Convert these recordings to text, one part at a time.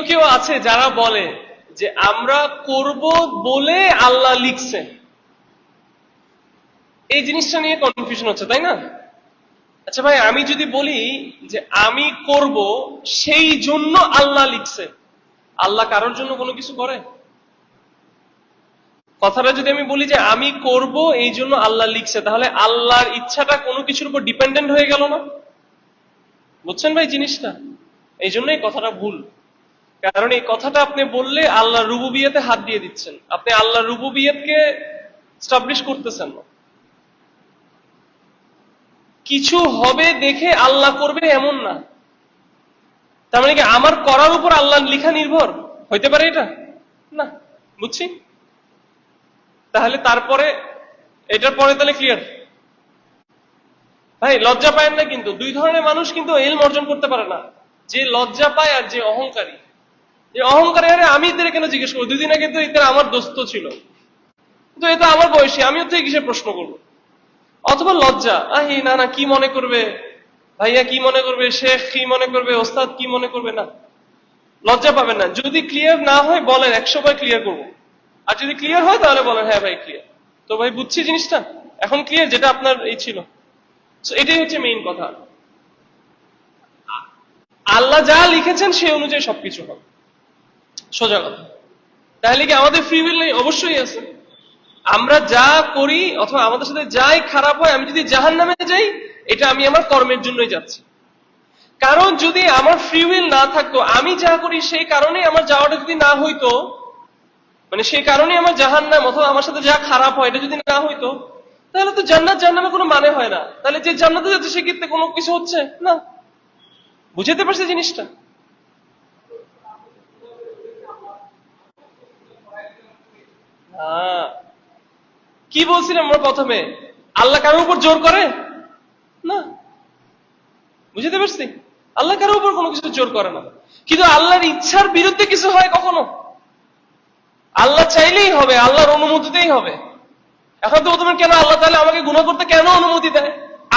কেউ আছে যারা বলে যে আমরা করব বলে আল্লাহ লিখছে। এই জিনিসটা নিয়ে কনফিউশন হচ্ছে, তাই না? আচ্ছা ভাই, আমি যদি বলি যে আমি করব সেই জন্য আল্লাহ লিখছে, আল্লাহ কারোর জন্য কোনো কিছু করে? কথাটা যদি আমি বলি যে আমি করব এই জন্য আল্লাহ লিখছে, তাহলে আল্লাহর ইচ্ছাটা কোনো কিছুর উপর ডিপেন্ডেন্ট হয়ে গেল না? বুঝছেন ভাই জিনিসটা? এই জন্য এই কথাটা ভুল। কারণ এই কথাটা আপনি বললে আল্লাহর রুবুবিয়তে হাত দিয়ে দিচ্ছেন, আপনি আল্লাহর রুবুবিয়তকে স্টাবলিশ করতেছেন না। কিছু হবে দেখে আল্লাহ করবে এমন না। তার মানে কি আমার করার উপর আল্লাহর লিখা নির্ভর হইতে পারে এটা? না। বুঝছি? তাহলে তারপরে এটার পরে তাহলে ক্লিয়ার? ভাই লজ্জা পায় না, কিন্তু দুই ধরনের মানুষ কিন্তু ইলম অর্জন করতে পারে না, যে লজ্জা পায় আর যে অহংকারী। যে অহংকারী, আরে আমি এদের কেন জিজ্ঞেস করবো, দুদিন আগে তো এদের আমার দোস্ত ছিল, কিন্তু এটা আমার বয়সী, আমি হচ্ছে কিসের প্রশ্ন করবো? অথবা লজ্জা, না না, কি মনে করবে ভাইয়া, কি মনে করবে শেখ, কি মনে করবে ওস্তাদ, কি মনে করবে। না, লজ্জা পাবেন না। যদি ক্লিয়ার না হয় বলেন, 100 বার ক্লিয়ার করবো। আর যদি ক্লিয়ার হয় তাহলে বলেন হ্যাঁ ভাই ক্লিয়ার। তো ভাই বুঝছি জিনিসটা, এখন ক্লিয়ার, যেটা আপনার এই ছিল। এটাই হচ্ছে মেইন কথা। আল্লাহ যা লিখেছেন সেই অনুযায়ী সবকিছু হবে, সোজা কথা। তাহলে কি আমাদের ফ্রি উইল নেই? অবশ্যই আছে। আমরা যা করি অথবা আমাদের সাথে যাই খারাপ হয়, আমি যদি জাহান্নামে যাই, এটা আমি আমার কর্মের জন্যই যাচ্ছি। কারণ যদি আমার ফ্রি উইল না থাকতো, আমি যা করি সেই কারণে আমার যাওয়াটা যদি না হইতো, মানে সেই কারণে আমার জাহান্নাম অথবা আমার সাথে যা খারাপ হয় এটা যদি না হইতো, তাহলে তো জান্নাত জাহান্নামের কোনো মানে হয় না। তাহলে যে জান্নাতে যাচ্ছে সে ক্ষেত্রে কোনো কিছু হচ্ছে না। বুঝতে পারছি জিনিসটা? কি বলছিলাম আমরা প্রথমে? আল্লাহ কারোর উপর জোর করে না। বুঝতে পারছি? আল্লাহ কারোর উপর কোনো কিছু জোর করে না। কিন্তু আল্লাহর ইচ্ছার বিরুদ্ধে কিছু হয় কখনো? আল্লাহ চাইলেই হবে, আল্লাহর অনুমতিতেই হবে। এখন তো প্রথমে কেন আল্লাহ তাহলে আমাকে গুনাহ করতে কেন অনুমতি দেয়?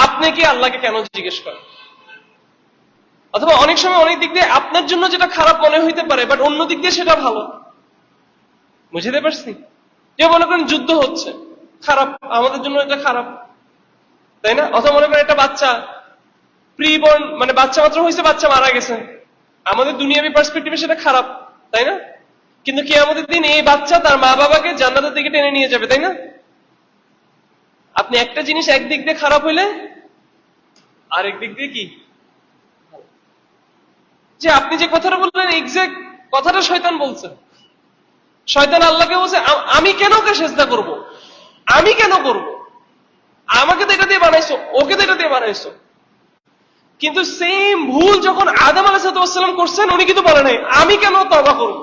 আপনি কি আল্লাহকে কেন জিজ্ঞেস করেন? অথবা অনেক সময় অনেক দিক দিয়ে আপনার জন্য যেটা খারাপ মনে হইতে পারে, বাট অন্য দিক দিয়ে সেটা ভালো। বুঝতে পারছি? যে মনে করেন যুদ্ধ হচ্ছে, খারাপ, আমাদের জন্য এটা খারাপ, তাই না? অথবা মনে করেন একটা বাচ্চা প্রিবর্ন, মানে বাচ্চা মাত্র হয়েছে, বাচ্চা মারা গেছে, আমাদের দুনিয়াবি পার্সপেক্টিভে সেটা খারাপ, তাই না? কিন্তু কিয়ামতের দিন এই বাচ্চা তার মা বাবাকে জান্নাতের দিকে টেনে নিয়ে যাবে, তাই না? আপনি একটা জিনিস একদিক দিয়ে খারাপ হইলে আরেক দিক দিয়ে কি, যে আপনি যে কথাটা বললেন এক্সাক্ট কথাটা শয়তান বলছে। শয়তান আল্লাহকে বলছে আমি কেন ওকে সেজদা করব, আমি কেন করব, আমাকে তো এটা দিয়ে বানাইছো, ওকে তো এটা দিয়ে বানাইছো। কিন্তু সেম ভুল যখন আদম আলাইহিস সালাম করছেন, উনি কিন্তু বলে নাই আমি কেন তওবা করব,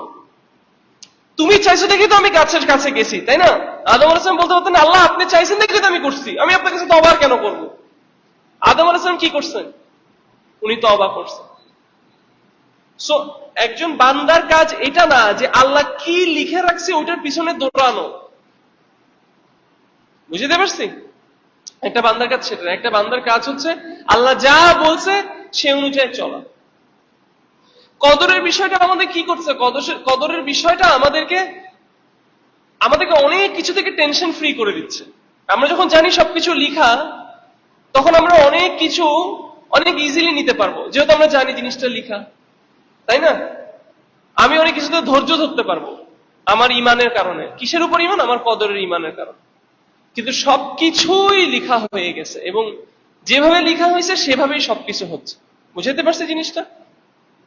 তুমি চাইছো দেখি তো আমি গাছের কাছে গেছি, তাই না? আদম আলাইহিস সালাম বলতে পারতেন আল্লাহ আপনি চাইছেন দেখি তো আমি করছি, আমি আপনার কাছে তওবা কেন করব। আদম আলাইহিস সালাম কি করছেন? উনি তওবা করছেন। সো একজন বান্দার কাজ এটা না যে আল্লাহ কি লিখে রাখছে ওটার পিছনে দৌড়ানো। বুঝতে পারছি? একটা বান্দার কাজ সেটা, একটা বান্দার কাজ হচ্ছে আল্লাহ যা বলছে সে অনুযায়ী চলা। কদরের বিষয়টা আমাদের কি করছে? কদরের বিষয়টা আমাদেরকে অনেক কিছু থেকে টেনশন ফ্রি করে দিচ্ছে। আমরা যখন জানি সবকিছু লিখা, তখন আমরা অনেক কিছু অনেক ইজিলি নিতে পারবো, যেহেতু আমরা জানি জিনিসটা লিখা, তাই না? আমি অনেক কিছুতে ধৈর্য ধরতে পারবো আমার ইমানের কারণে। কিসের উপর ইমান? আমার কদরের ইমানের কারণে। কিন্তু সবকিছুই লিখা হয়ে গেছে এবং যেভাবে লিখা হয়েছে সেভাবেই সবকিছু হচ্ছে। বুঝতে পারছে জিনিসটা?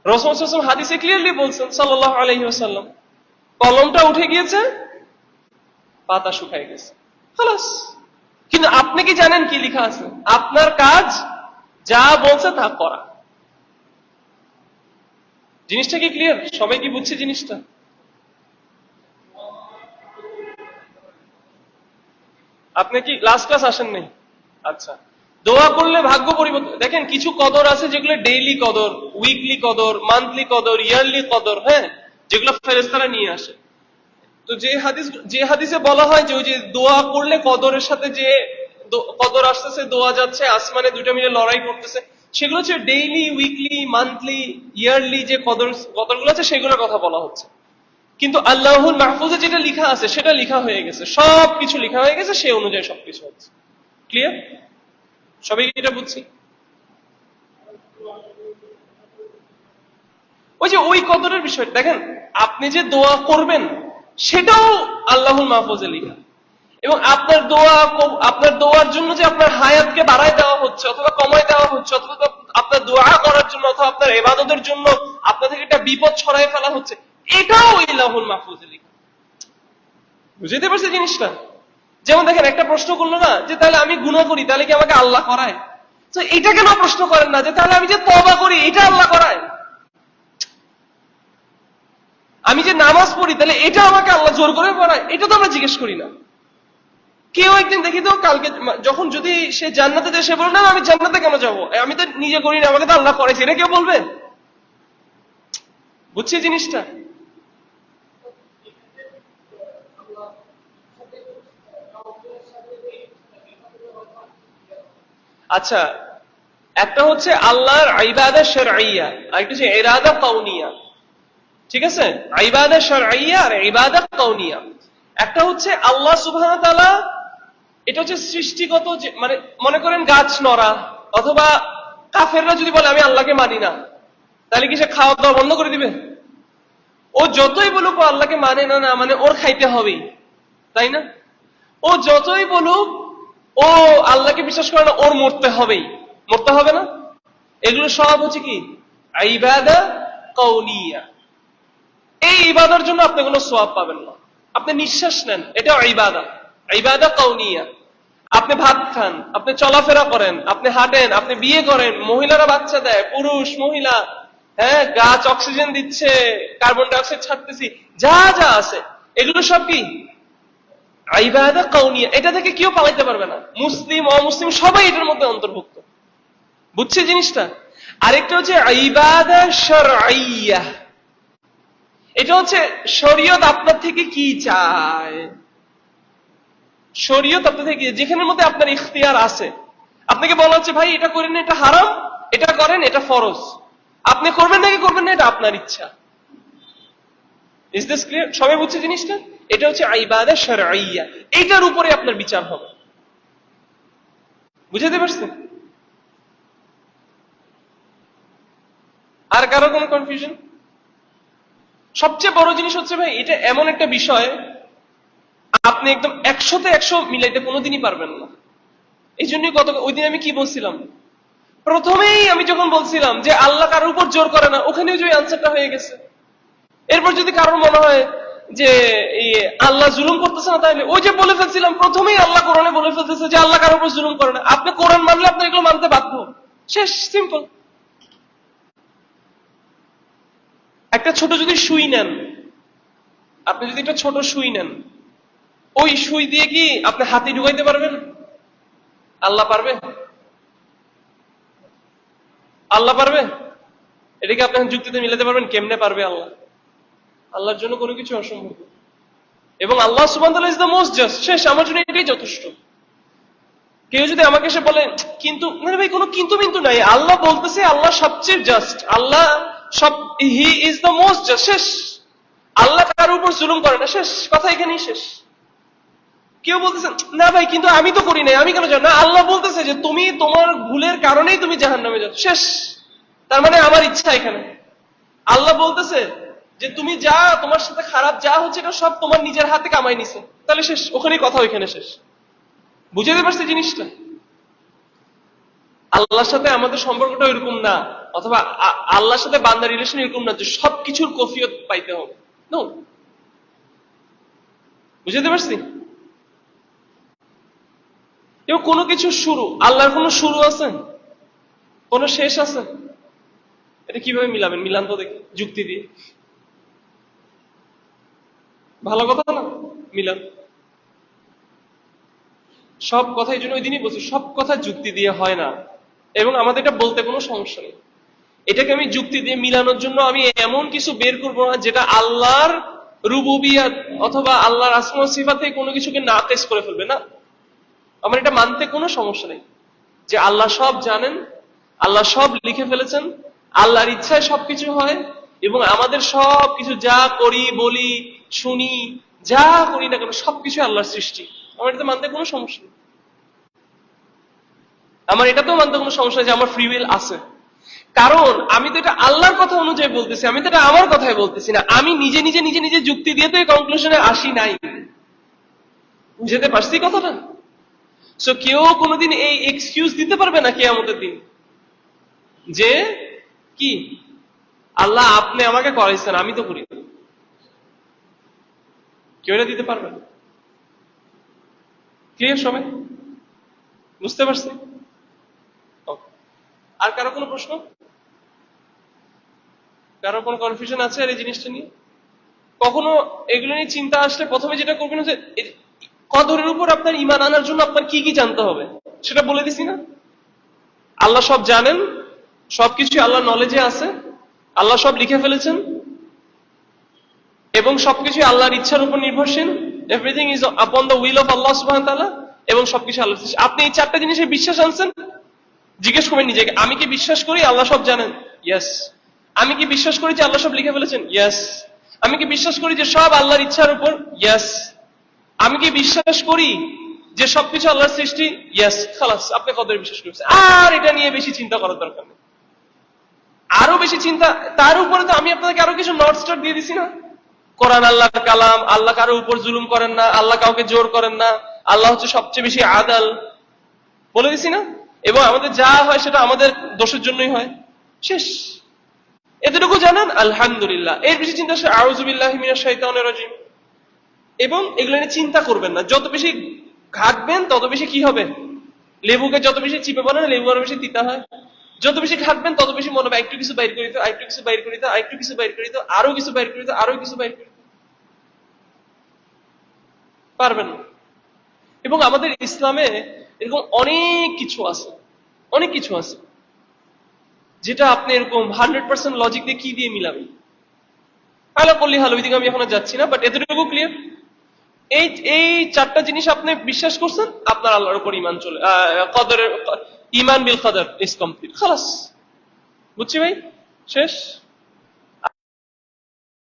রাসূল সাল্লাল্লাহু আলাইহি ওয়াসাল্লাম হাদিসে ক্লিয়ারলি বলছেন, সাল্লাল্লাহু আলাইহি ওয়াসাল্লাম, কলমটা উঠে গিয়েছে, পাতা শুকায় গেছে, খালাস। কিন্তু আপনি কি জানেন কি লেখা আছে? আপনার কাজ যা বলছে তা করা। জিনিসটা কি ক্লিয়ার? সবাই কি বুঝছে জিনিসটা? আপনি কি লাস্ট ক্লাস আসেন নাই? আচ্ছা, দোয়া করলে ভাগ্য পরিবর্তন। দেখেন কিছু কদর আছে যেগুলো ডেইলি কদর, উইকলি কদর, মান্থলি কদর, ইয়ারলি কদর, হ্যাঁ, যেগুলো ফেরেশতারা নিয়ে আসে। তো যে হাদিসে বলা হয় যে ওই যে দোয়া করলে কদরের সাথে যে কদর আসতেছে, দোয়া যাচ্ছে আসমানে, দুইটা মিলে লড়াই করতেছে, সেগুলো হচ্ছে ডেইলি, উইকলি, মান্থলি, ইয়ারলি যে কদরগুলো আছে সেগুলোর কথা বলা হচ্ছে। কিন্তু আল্লাহুল মাহফুজে যেটা লেখা আছে সেটা লেখা হয়ে গেছে, সবকিছু লেখা হয়ে গেছে, সে অনুযায়ী সবকিছু হচ্ছে। ক্লিয়ার? সবাই এটা বুঝছি? ওই যে ওই কদরের বিষয় দেখেন, আপনি যে দোয়া করবেন সেটাও আল্লাহুল মাহফুজে লেখা, এবং আপনার দোয়ার জন্য যে আপনার হায়াতকে বাড়ায় দেওয়া হচ্ছে অথবা কমায় দেওয়া হচ্ছে, অথবা আপনার দোয়া করার জন্য অথবা আপনার ইবাদতের জন্য আপনার থেকে একটা বিপদ ছড়াই ফেলা হচ্ছে, এটাও আল্লাহুল মাহফুজে লেখা। বুঝতে পারছি জিনিসটা? যেমন দেখেন, একটা প্রশ্ন করলো না যে তাহলে আমি গুনাহ করি, তাহলে কি আমাকে আল্লাহ করায়? তো এটা কেন প্রশ্ন করেন না যে তাহলে আমি যে তওবা করি এটা আল্লাহ করায়? আমি যে নামাজ পড়ি তাহলে এটা আমাকে আল্লাহ জোর করে পড়ায়? এটা তো আমরা জিজ্ঞেস করি না। কেউ একদিন দেখি তো কালকে যখন যদি সে জান্নাতে যায় সে বলে না আমি জান্নাতে কেন যাবো, আমি তো নিজে করি না, আমাকে তো আল্লাহ করেছে, এটা কেউ বলবে? বুঝছি জিনিসটা? আচ্ছা, একটা হচ্ছে আল্লাহর ইবাদত শারঈয়া, আর একটা হচ্ছে ইরাদা কাউনিয়া। ঠিক আছে? ইবাদত শারঈয়া আর ইবাদত কাউনিয়া। একটা হচ্ছে আল্লাহ সুবহানাহু ওয়া তাআলা, এটা হচ্ছে সৃষ্টিগত, যে মানে মনে করেন গাছ নড়া, অথবা কাফেররা যদি বলে আমি আল্লাহকে মানি না, তাহলে কি সে খাওয়া দাওয়া বন্ধ করে দিবে? ও যতই বলুক ও আল্লাহকে মানে না মানে ওর খাইতে হবেই, তাই না? ও যতই বলুক ও আল্লাহকে বিশ্বাস করে না, ওর মরতে হবেই, মরতে হবে না? এগুলো সব হচ্ছে কি ইবাদত কাউনিয়া। এই ইবাদতের জন্য আপনি কোনো সওয়াব পাবেন না। আপনি নিঃশ্বাস নেন, এটা ইবাদত, ইবাদত কাউনিয়া। আপনি ভাত খান, আপনি চলাফেরা করেন, আপনি হাঁটেন, আপনি বিয়ে করেন, মহিলারা বাচ্চা দেয়, পুরুষ মহিলা, হ্যাঁ, গাছ অক্সিজেন দিচ্ছে, কার্বন ডাই অক্সাইড ছাড়তেছি, যা যা আছে এগুলো সব কি ইবাদত কাউনিয়া। এটা থেকে কেউ পালাইতে পারবে না, মুসলিম অমুসলিম সবাই এটার মধ্যে অন্তর্ভুক্ত। বুঝছে জিনিসটা? আরেকটা হচ্ছে ইবাদত শারঈয়া। এটা হচ্ছে শরীয়ত আপনার থেকে কি চায়, শরীয়ত আপনার থেকে, যেখানের মধ্যে আপনার ইখতিয়ার আছে। আপনাকে বলা হচ্ছে ভাই এটা করেন, এটা হারাম, এটা করেন, এটা ফরজ, আপনি করবেন নাকি করবেন না এটা আপনার ইচ্ছা। Is this clear? সবাই বুঝছে জিনিসটা? এটা হচ্ছে ইবাদত শারঈয়া, এইটার উপরে আপনার বিচার হবে। বুঝতে পারছেন? আর কারো কোনো কনফিউশন? সবচেয়ে বড় জিনিস হচ্ছে ভাই, এটা এমন একটা বিষয় আপনি একদম 100-তে 100 মিলাইতে কোনোদিনই পারবেন না। এই জন্যই ওই দিন আমি কি বলছিলাম, প্রথমেই আমি যখন বলছিলাম যে আল্লাহ কারোর উপর জোর করে না, ওখানেও যে আনসারটা হয়ে গেছে। এরপর যদি কারোর মনে হয় যে আল্লাহ জুলুম করতেছে না, তাহলে ওই যে বলে ফেলছিলাম প্রথমেই আল্লাহ কোরআনে বলে ফেলতেছে যে আল্লাহ কারোর উপর জুলুম করে না, আপনি কোরআন মানলে আপনি এগুলো মানতে বাধ্য। শেষ, সিম্পল। একটা ছোট যদি সুই নেন, আপনি যদি একটা ছোট সুই নেন, ওই সুই দিয়ে কি আপনি হাতি ঢুকাইতে পারবেন? আল্লাহ পারবে? আল্লাহ পারবে? এটাকে আপনি যুক্তিতে মিলাতে পারবেন? কেমনে পারবে আল্লাহ? আল্লাহর জন্য কোনো কিছু অসম্ভব। এবং আল্লাহ সুবহানাহু ওয়া তাআলা ইজ দ্য মোস্ট জাস্ট। শেষ, আমার জন্য এটাই যথেষ্ট। কেউ যদি আমাকে এসে বলে কিন্তু, না ভাই কোনো কিন্তু কিন্তু নাই, আল্লাহ বলতেছে আল্লাহ সবচেয়ে জাস্ট, আল্লাহ সব, he is the most just. শেষ, আল্লাহ কারোর উপর জুলুম করে না, শেষ, কথা এখানেই শেষ। কেউ বলতেছে না ভাই কিন্তু আমি তো করি নাই, আমি কেন জানি না, আল্লাহ বলতেছে যে তুমি তোমার ভুলের কারণেই তুমি জাহান্নামে যাচ্ছ, শেষ। তার মানে আমার ইচ্ছা এখানে। আল্লাহ বলতেছে যে তুমি যা, তোমার সাথে খারাপ যা হচ্ছে এটা সব তোমার নিজের হাতে কামাই নিছে, তাহলে শেষ, ওখানেই কথা ওইখানে শেষ। বুঝতে পারছি জিনিসটা? আল্লাহর সাথে আমাদের সম্পর্কটা এরকম না, অথবা আল্লাহর সাথে বান্দার রিলেশন এরকম না যে সবকিছুর কফিয়ত পাইতে হবে। নো, বুঝতে পারছি? এবং কোনো কিছু শুরু, আল্লাহর কোনো শুরু আছে, কোনো শেষ আছে? এটা কিভাবে মিলাবেন? মিলান তো দেখি যুক্তি দিয়ে। ভালো কথা না? মিলান। সব কথা, এই জন্য ওই দিনই বলছি, সব কথা যুক্তি দিয়ে হয় না, এবং আমাদের এটা বলতে কোনো সমস্যা নেই। এটাকে আমি যুক্তি দিয়ে মিলানোর জন্য আমি এমন কিছু বের করবো না যেটা আল্লাহর রুবুবিয়াত অথবা আল্লাহর আসমা সিফাত থেকে কোনো কিছুকে নাকেস করে ফেলবে না। আমার এটা মানতে কোনো সমস্যা নেই যে আল্লাহ সব জানেন, আল্লাহ সব লিখে ফেলেছেন, আল্লাহর ইচ্ছায় সবকিছু হয়, এবং আমাদের সবকিছু যা করি, বলি, শুনি, যা করি না কেন সবকিছু আল্লাহর সৃষ্টি। আমার এটাতে মানতে কোনো সমস্যা নেই। আমার এটাতেও মানতে কোনো সমস্যা নেই যে আমার ফ্রি উইল আছে। কারণ আমি তো এটা আল্লাহর কথা অনুযায়ী বলতেছি, আমি তো এটা আমার কথাই বলতেছি না। আমি নিজে নিজে নিজে নিজে যুক্তি দিয়ে তো এই কনক্লুশনে আসি নাই। বুঝতে পারছি কথাটা? সো কেউ কোনোদিন এই এক্সকিউজ দিতে পারবে না কিয়ামতের দিন যে কি আল্লাহ আপনি আমাকে করাইছেন, আমি তো করি। কেউ এটা দিতে পারবে না। ক্লিয়ার সবাই? বুঝতে পারছি? আর কারো কোনো প্রশ্ন, কারো কোনো কনফিউশন আছে আর এই জিনিসটা নিয়ে? কখনো এগুলো নিয়ে চিন্তা আসলে প্রথমে যেটা করবেন যে কদরের উপর আপনার ঈমান আনার জন্য আপনার কি কি জানতে হবে সেটা বলে দিছি না? আল্লাহ সব জানেন, সবকিছু আল্লাহ নলেজে আছে, আল্লাহ সব লিখে ফেলেছেন, এবং সবকিছু আল্লাহর ইচ্ছার উপর নির্ভরশীল। Everything is upon the will of Allah সুবহানাহু ওয়া তাআলা, এবং সবকিছু আল্লাহ। আপনি এই চারটা জিনিসে বিশ্বাস আনছেন। জিজ্ঞেস করবেন নিজেকে, আমি কি বিশ্বাস করি আল্লাহ সব জানেন? ইয়েস। আমি কি বিশ্বাস করি যে আল্লাহ সব লিখে ফেলেছেন? ইয়েস। আমি কি বিশ্বাস করি যে সব আল্লাহর ইচ্ছার উপর? ইয়েস। আমি কি বিশ্বাস করি যে সবকিছু আল্লাহর সৃষ্টি? ইয়েস। খালাস, আপনি কদরে বিশ্বাস করছেন। আর এটা নিয়ে বেশি চিন্তা করার দরকার নেই। আরো বেশি চিন্তা, তার উপরে তো আমি আপনাকে আরো কিছু নর্থ স্টার দিয়ে দিছি না? কোরআন আল্লাহর কালাম, আল্লাহ কারো উপর জুলুম করেন না, আল্লাহ কাউকে জোর করেন না, আল্লাহ হচ্ছে সবচেয়ে বেশি আদাল, বলে দিছি না? এবং আমাদের যা হয় সেটা আমাদের দোষের জন্যই হয়। শেষ। এতটুকু জানেন, আলহামদুলিল্লাহ। এর বেশি চিন্তা আসে আউযু বিল্লাহি মিনাশ শাইতানির রাজিম। এবং এগুলো নিয়ে চিন্তা করবেন না। যত বেশি ঘাটবেন তত বেশি কি হবে? লেবুকে যত বেশি চিপে বানান লেবু আরো বেশি তিতা হয়। যত বেশি ঘাটবেন তত বেশি মনে হবে একটু কিছু বাইর করিত, আরেকটু কিছু বাইর করিত, আরেকটু কিছু বাইর করিত, আরো কিছু বাইর করিত, আরো কিছু বাইর করিত। পারবেন না। এবং আমাদের ইসলামে এরকম অনেক কিছু আছে, অনেক কিছু আছে যেটা আপনি এরকম 100% লজিক দিয়ে কি দিয়ে মিলাবেন। আলা করলি হাল, ওইদিকে আমি এখন যাচ্ছি না, বাট এতটুকু ক্লিয়ার। এই এই চারটা জিনিস আপনি বিশ্বাস করছেন, আপনার আল্লাহর উপর ঈমান চলে, কদরের ঈমান বিল কদর ইজ কমপ্লিট। খালাস। বুঝছি ভাই? শেষ।